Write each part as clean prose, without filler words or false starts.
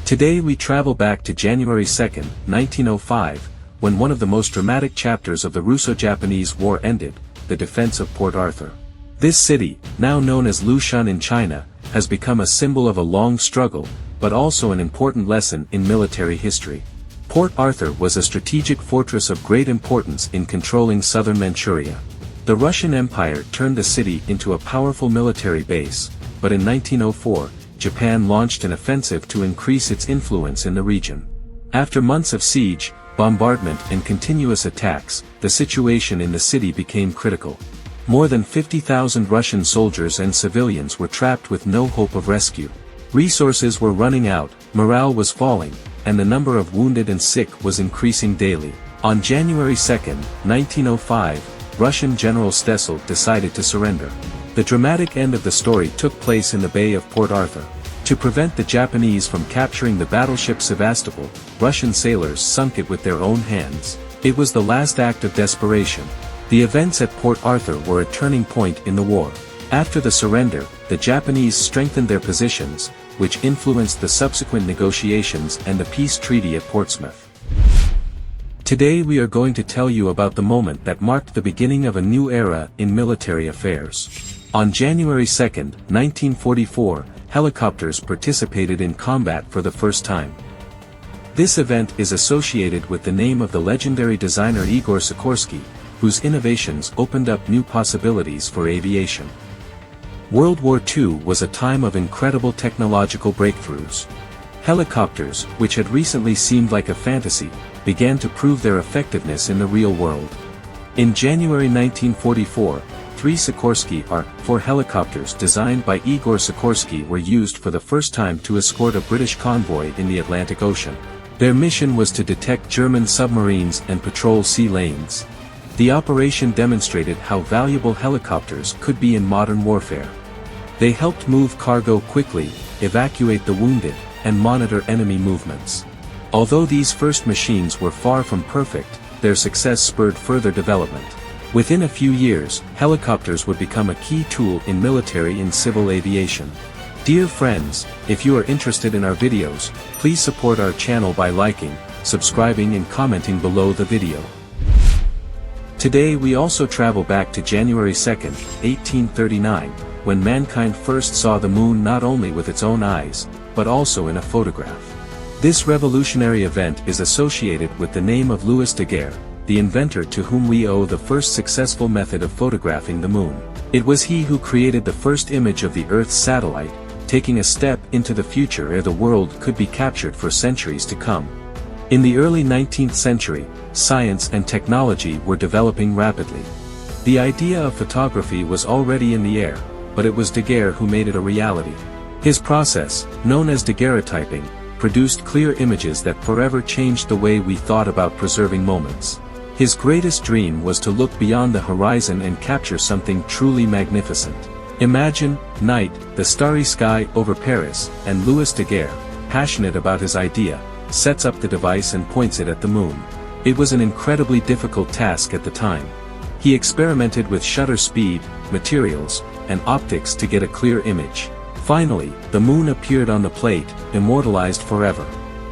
Today we travel back to January 2, 1905, when one of the most dramatic chapters of the Russo-Japanese War ended, the defense of Port Arthur. This city, now known as Lushan in China, has become a symbol of a long struggle, but also an important lesson in military history. Port Arthur was a strategic fortress of great importance in controlling southern Manchuria. The Russian Empire turned the city into a powerful military base, but in 1904, Japan launched an offensive to increase its influence in the region. After months of siege, bombardment and continuous attacks, the situation in the city became critical. More than 50,000 Russian soldiers and civilians were trapped with no hope of rescue. Resources were running out, morale was falling, and the number of wounded and sick was increasing daily. On January 2, 1905, Russian General Stessel decided to surrender. The dramatic end of the story took place in the Bay of Port Arthur. To prevent the Japanese from capturing the battleship Sevastopol, Russian sailors sunk it with their own hands. It was the last act of desperation. The events at Port Arthur were a turning point in the war. After the surrender, the Japanese strengthened their positions, which influenced the subsequent negotiations and the peace treaty at Portsmouth. Today we are going to tell you about the moment that marked the beginning of a new era in military affairs. On January 2, 1944, helicopters participated in combat for the first time. This event is associated with the name of the legendary designer Igor Sikorsky, whose innovations opened up new possibilities for aviation. World War II was a time of incredible technological breakthroughs. Helicopters, which had recently seemed like a fantasy, began to prove their effectiveness in the real world. In January 1944, 3 Sikorsky R-4 helicopters designed by Igor Sikorsky were used for the first time to escort a British convoy in the Atlantic Ocean. Their mission was to detect German submarines and patrol sea lanes. The operation demonstrated how valuable helicopters could be in modern warfare. They helped move cargo quickly, evacuate the wounded, and monitor enemy movements. Although these first machines were far from perfect, their success spurred further development. Within a few years, helicopters would become a key tool in military and civil aviation. Dear friends, if you are interested in our videos, please support our channel by liking, subscribing and commenting below the video. Today we also travel back to January 2, 1839, when mankind first saw the moon not only with its own eyes, but also in a photograph. This revolutionary event is associated with the name of Louis Daguerre, the inventor to whom we owe the first successful method of photographing the moon. It was he who created the first image of the Earth's satellite, taking a step into the future ere the world could be captured for centuries to come. In the early 19th century, science and technology were developing rapidly. The idea of photography was already in the air, but it was Daguerre who made it a reality. His process, known as daguerreotyping, produced clear images that forever changed the way we thought about preserving moments. His greatest dream was to look beyond the horizon and capture something truly magnificent. Imagine, night, the starry sky over Paris, and Louis Daguerre, passionate about his idea, sets up the device and points it at the moon. It was an incredibly difficult task at the time. He experimented with shutter speed, materials, and optics to get a clear image. Finally, the moon appeared on the plate, immortalized forever.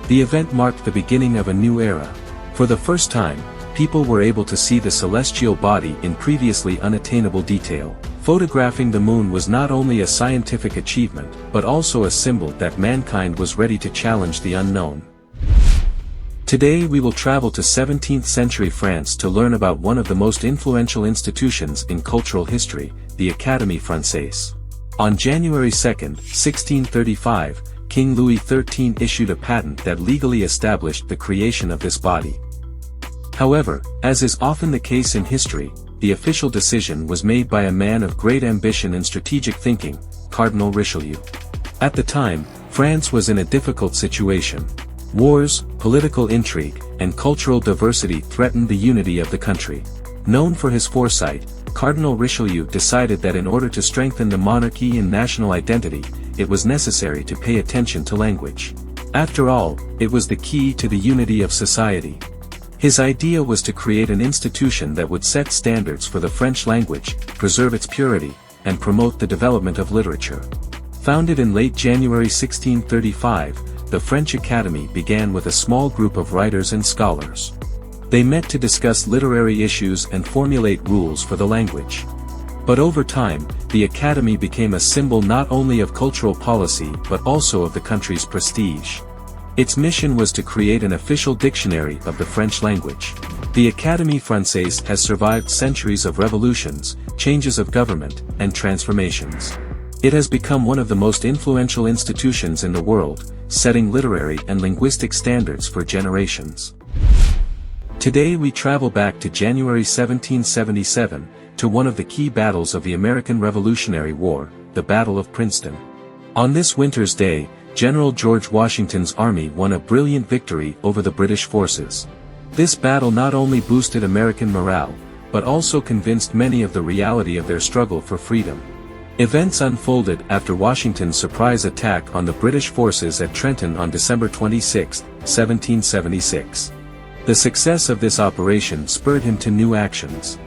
The event marked the beginning of a new era. For the first time, people were able to see the celestial body in previously unattainable detail. Photographing the moon was not only a scientific achievement, but also a symbol that mankind was ready to challenge the unknown. Today we will travel to 17th century France to learn about one of the most influential institutions in cultural history, the Académie Française. On January 2, 1635, King Louis XIII issued a patent that legally established the creation of this body. However, as is often the case in history, the official decision was made by a man of great ambition and strategic thinking, Cardinal Richelieu. At the time, France was in a difficult situation. Wars, political intrigue, and cultural diversity threatened the unity of the country. Known for his foresight, Cardinal Richelieu decided that in order to strengthen the monarchy and national identity, it was necessary to pay attention to language. After all, it was the key to the unity of society. His idea was to create an institution that would set standards for the French language, preserve its purity, and promote the development of literature. Founded in late January 1635, the French Academy began with a small group of writers and scholars. They met to discuss literary issues and formulate rules for the language. But over time, the Academy became a symbol not only of cultural policy but also of the country's prestige. Its mission was to create an official dictionary of the French language. The Académie Française has survived centuries of revolutions, changes of government, and transformations. It has become one of the most influential institutions in the world, setting literary and linguistic standards for generations. Today we travel back to January 1777, to one of the key battles of the American Revolutionary War, the Battle of Princeton. On this winter's day, General George Washington's army won a brilliant victory over the British forces. This battle not only boosted American morale, but also convinced many of the reality of their struggle for freedom. Events unfolded after Washington's surprise attack on the British forces at Trenton on December 26, 1776. The success of this operation spurred him to new actions.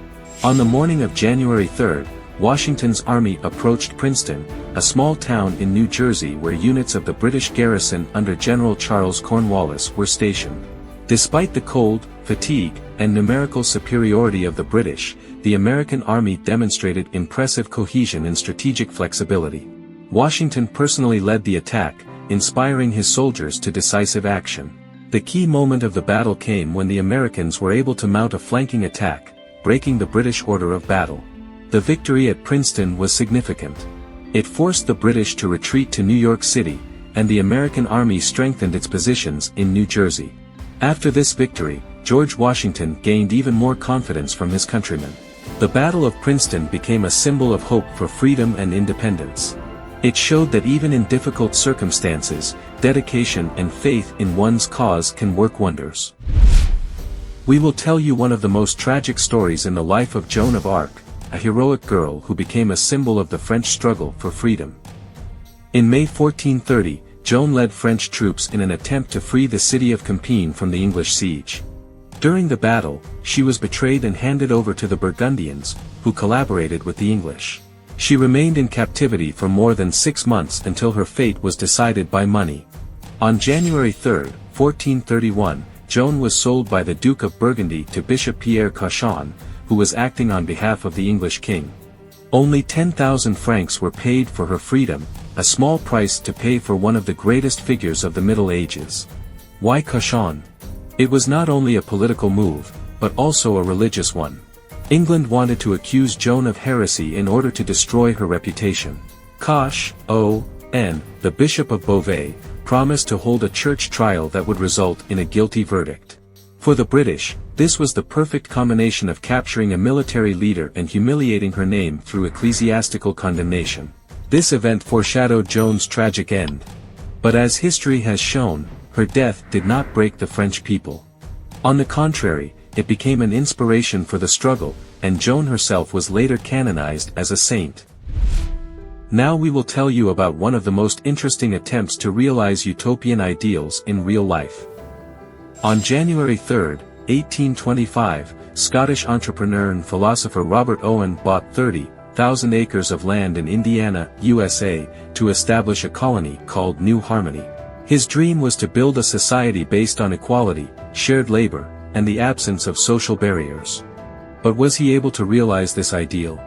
On the morning of January 3, Washington's army approached Princeton, a small town in New Jersey where units of the British garrison under General Charles Cornwallis were stationed. Despite the cold, fatigue, and numerical superiority of the British, the American army demonstrated impressive cohesion and strategic flexibility. Washington personally led the attack, inspiring his soldiers to decisive action. The key moment of the battle came when the Americans were able to mount a flanking attack, breaking the British order of battle. The victory at Princeton was significant. It forced the British to retreat to New York City, and the American army strengthened its positions in New Jersey. After this victory, George Washington gained even more confidence from his countrymen. The Battle of Princeton became a symbol of hope for freedom and independence. It showed that even in difficult circumstances, dedication and faith in one's cause can work wonders. We will tell you one of the most tragic stories in the life of Joan of Arc, a heroic girl who became a symbol of the French struggle for freedom. In May 1430, Joan led French troops in an attempt to free the city of Compiègne from the English siege. During the battle, she was betrayed and handed over to the Burgundians, who collaborated with the English. She remained in captivity for more than 6 months until her fate was decided by money. On January 3, 1431, Joan was sold by the Duke of Burgundy to Bishop Pierre Cauchon, who was acting on behalf of the English king. Only 10,000 francs were paid for her freedom, a small price to pay for one of the greatest figures of the Middle Ages. Why Cauchon? It was not only a political move, but also a religious one. England wanted to accuse Joan of heresy in order to destroy her reputation. Cauchon, the Bishop of Beauvais, promised to hold a church trial that would result in a guilty verdict. For the British, this was the perfect combination of capturing a military leader and humiliating her name through ecclesiastical condemnation. This event foreshadowed Joan's tragic end. But as history has shown, her death did not break the French people. On the contrary, it became an inspiration for the struggle, and Joan herself was later canonized as a saint. Now we will tell you about one of the most interesting attempts to realize utopian ideals in real life. On January 3, 1825, Scottish entrepreneur and philosopher Robert Owen bought 30,000 acres of land in Indiana, USA, to establish a colony called New Harmony. His dream was to build a society based on equality, shared labor, and the absence of social barriers. But was he able to realize this ideal?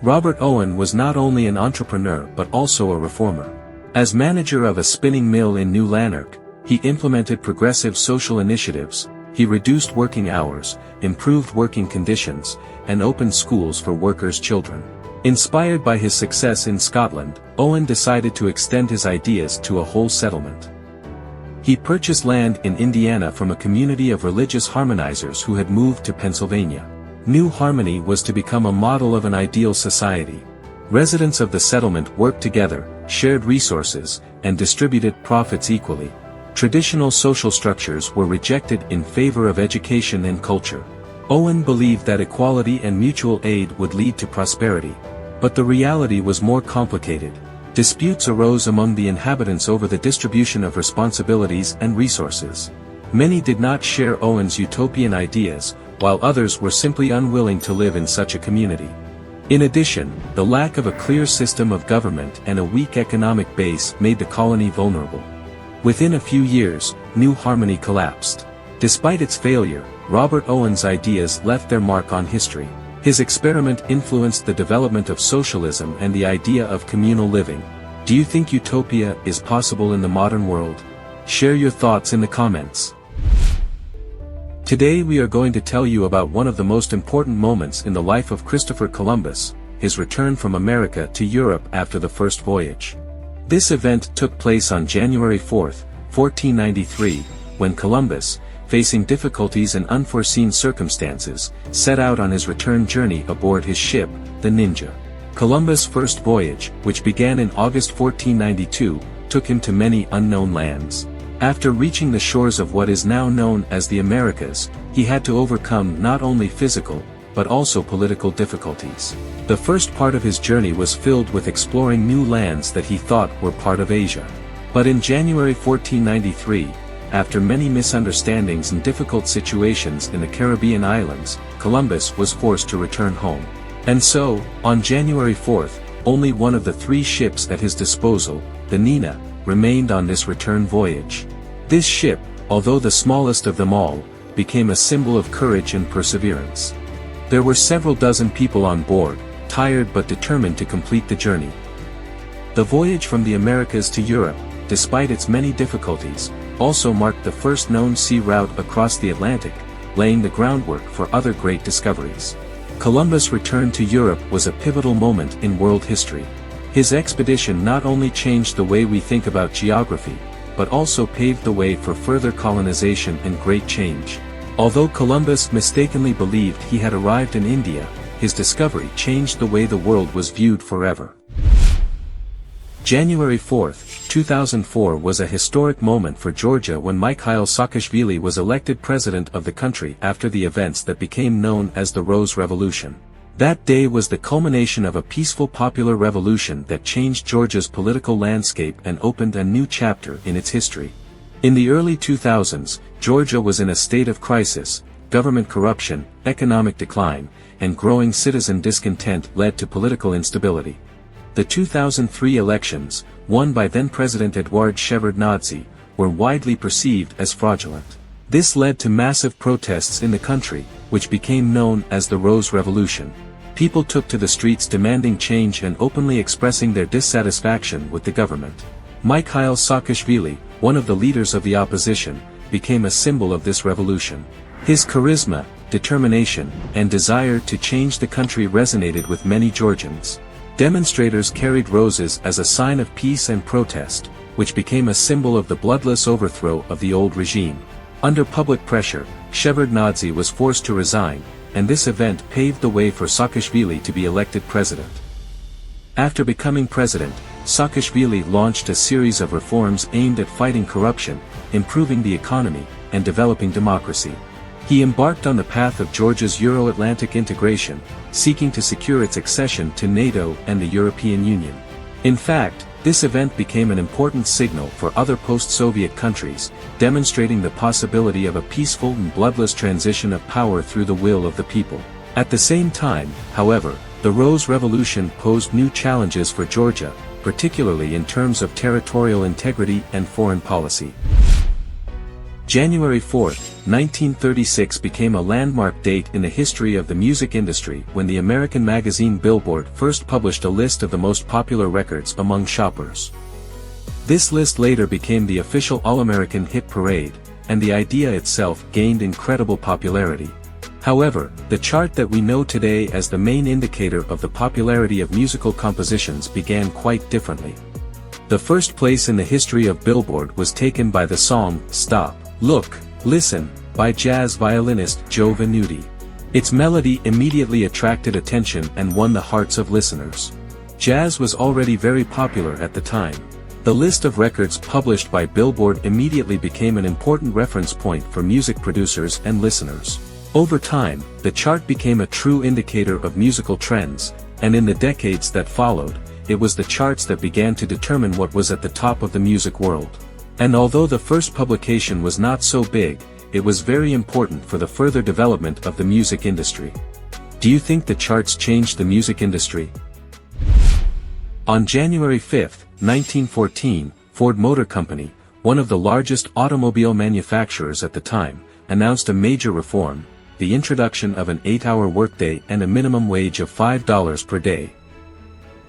Robert Owen was not only an entrepreneur but also a reformer. As manager of a spinning mill in New Lanark, he implemented progressive social initiatives, he reduced working hours, improved working conditions, and opened schools for workers' children. Inspired by his success in Scotland, Owen decided to extend his ideas to a whole settlement. He purchased land in Indiana from a community of religious harmonizers who had moved to Pennsylvania. New Harmony was to become a model of an ideal society. Residents of the settlement worked together, shared resources, and distributed profits equally. Traditional social structures were rejected in favor of education and culture. Owen believed that equality and mutual aid would lead to prosperity. But the reality was more complicated. Disputes arose among the inhabitants over the distribution of responsibilities and resources. Many did not share Owen's utopian ideas, while others were simply unwilling to live in such a community. In addition, the lack of a clear system of government and a weak economic base made the colony vulnerable. Within a few years, New Harmony collapsed. Despite its failure, Robert Owen's ideas left their mark on history. His experiment influenced the development of socialism and the idea of communal living. Do you think utopia is possible in the modern world? Share your thoughts in the comments. Today we are going to tell you about one of the most important moments in the life of Christopher Columbus, his return from America to Europe after the first voyage. This event took place on January 4, 1493, when Columbus, facing difficulties and unforeseen circumstances, set out on his return journey aboard his ship, the Ninja. Columbus' first voyage, which began in August 1492, took him to many unknown lands. After reaching the shores of what is now known as the Americas, he had to overcome not only physical, but also political difficulties. The first part of his journey was filled with exploring new lands that he thought were part of Asia. But in January 1493, after many misunderstandings and difficult situations in the Caribbean islands, Columbus was forced to return home. And so, on January 4th, only one of the 3 ships at his disposal, the Nina, remained on this return voyage. This ship, although the smallest of them all, became a symbol of courage and perseverance. There were several dozen people on board, tired but determined to complete the journey. The voyage from the Americas to Europe, despite its many difficulties, also marked the first known sea route across the Atlantic, laying the groundwork for other great discoveries. Columbus' return to Europe was a pivotal moment in world history. His expedition not only changed the way we think about geography, but also paved the way for further colonization and great change. Although Columbus mistakenly believed he had arrived in India, his discovery changed the way the world was viewed forever. January 4, 2004 was a historic moment for Georgia when Mikhail Saakashvili was elected president of the country after the events that became known as the Rose Revolution. That day was the culmination of a peaceful popular revolution that changed Georgia's political landscape and opened a new chapter in its history. In the early 2000s, Georgia was in a state of crisis. Government corruption, economic decline, and growing citizen discontent led to political instability. The 2003 elections, won by then-President Eduard Shevardnadze, were widely perceived as fraudulent. This led to massive protests in the country, which became known as the Rose Revolution. People took to the streets demanding change and openly expressing their dissatisfaction with the government. Mikhail Saakashvili, one of the leaders of the opposition, became a symbol of this revolution. His charisma, determination, and desire to change the country resonated with many Georgians. Demonstrators carried roses as a sign of peace and protest, which became a symbol of the bloodless overthrow of the old regime. Under public pressure, Shevardnadze was forced to resign, and this event paved the way for Saakashvili to be elected president. After becoming president, Saakashvili launched a series of reforms aimed at fighting corruption, improving the economy, and developing democracy. He embarked on the path of Georgia's Euro-Atlantic integration, seeking to secure its accession to NATO and the European Union. In fact, this event became an important signal for other post-Soviet countries, demonstrating the possibility of a peaceful and bloodless transition of power through the will of the people. At the same time, however, the Rose Revolution posed new challenges for Georgia, particularly in terms of territorial integrity and foreign policy. January 4, 1936 became a landmark date in the history of the music industry when the American magazine Billboard first published a list of the most popular records among shoppers. This list later became the official All-American Hit Parade, and the idea itself gained incredible popularity. However, the chart that we know today as the main indicator of the popularity of musical compositions began quite differently. The first place in the history of Billboard was taken by the song, Stop, Look, Listen, by jazz violinist Joe Venuti. Its melody immediately attracted attention and won the hearts of listeners. Jazz was already very popular at the time. The list of records published by Billboard immediately became an important reference point for music producers and listeners. Over time, the chart became a true indicator of musical trends, and in the decades that followed, it was the charts that began to determine what was at the top of the music world. And although the first publication was not so big, it was very important for the further development of the music industry. Do you think the charts changed the music industry? On January 5, 1914, Ford Motor Company, one of the largest automobile manufacturers at the time, announced a major reform, the introduction of an 8-hour workday and a minimum wage of $5 per day.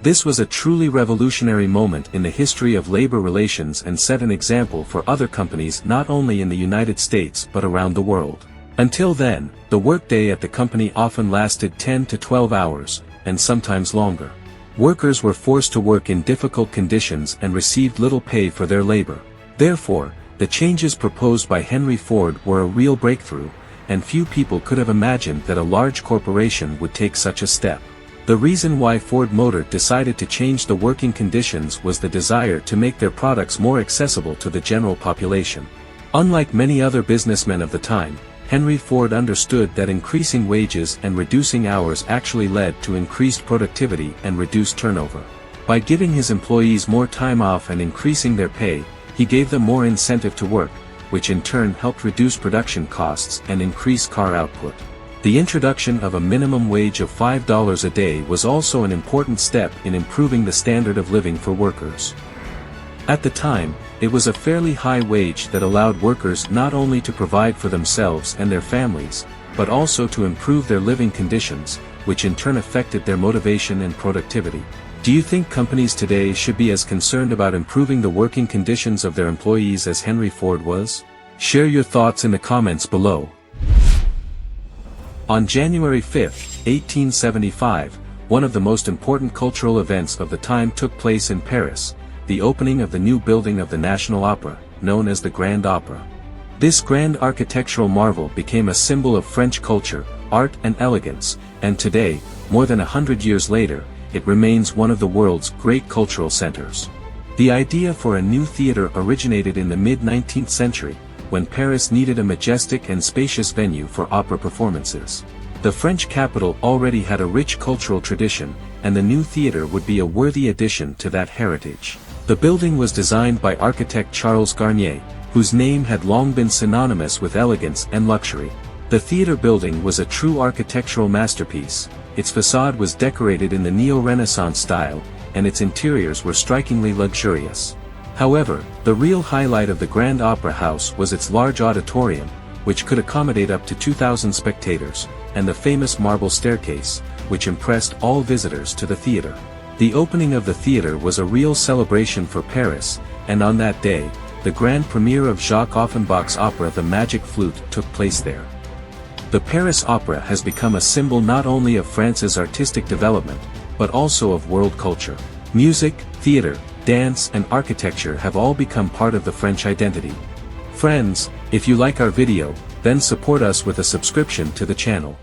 This was a truly revolutionary moment in the history of labor relations and set an example for other companies not only in the United States but around the world. Until then, the workday at the company often lasted 10 to 12 hours, and sometimes longer. Workers were forced to work in difficult conditions and received little pay for their labor. Therefore, the changes proposed by Henry Ford were a real breakthrough, and few people could have imagined that a large corporation would take such a step. The reason why Ford Motor decided to change the working conditions was the desire to make their products more accessible to the general population. Unlike many other businessmen of the time, Henry Ford understood that increasing wages and reducing hours actually led to increased productivity and reduced turnover. By giving his employees more time off and increasing their pay, he gave them more incentive to work, which in turn helped reduce production costs and increase car output. The introduction of a minimum wage of $5 a day was also an important step in improving the standard of living for workers. At the time, it was a fairly high wage that allowed workers not only to provide for themselves and their families, but also to improve their living conditions, which in turn affected their motivation and productivity. Do you think companies today should be as concerned about improving the working conditions of their employees as Henry Ford was? Share your thoughts in the comments below. On January 5, 1875, one of the most important cultural events of the time took place in Paris, the opening of the new building of the National Opera, known as the Grand Opera. This grand architectural marvel became a symbol of French culture, art and elegance, and today, more than 100 years later, it remains one of the world's great cultural centers. The idea for a new theater originated in the mid-19th century, when Paris needed a majestic and spacious venue for opera performances. The French capital already had a rich cultural tradition, and the new theater would be a worthy addition to that heritage. The building was designed by architect Charles Garnier, whose name had long been synonymous with elegance and luxury. The theater building was a true architectural masterpiece. Its facade was decorated in the Neo-Renaissance style, and its interiors were strikingly luxurious. However, the real highlight of the Grand Opera House was its large auditorium, which could accommodate up to 2,000 spectators, and the famous marble staircase, which impressed all visitors to the theater. The opening of the theater was a real celebration for Paris, and on that day, the grand premiere of Jacques Offenbach's opera The Magic Flute took place there. The Paris Opera has become a symbol not only of France's artistic development, but also of world culture. Music, theater, dance and architecture have all become part of the French identity. Friends, if you like our video, then support us with a subscription to the channel.